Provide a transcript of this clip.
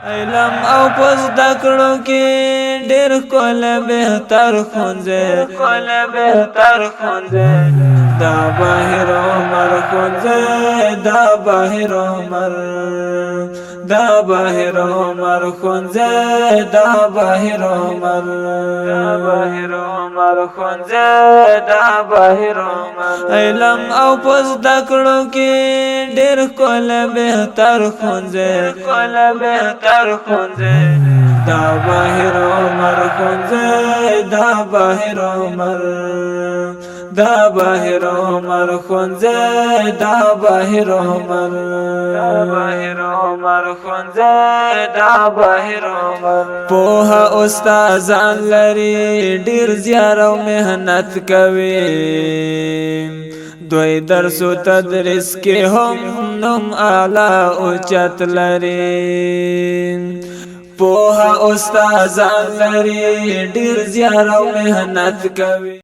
علم او پس دکړو کې ډېر کول بهتر خونځه دا بهر عمر خونځه دا بهر عمر خونځه دا بهر عمر علم او پس دکړو کې ډېر کول بهتر خونځه دا بهر عمر خونځه دا بهر عمر خونځه دا بهر عمر پوها استادان لري ډیر زیار او مهنت کوي دوی درس او تدریس کې هم نوم اعلی او چت لري پوها استادان لري ډیر زیار او مهنت کوي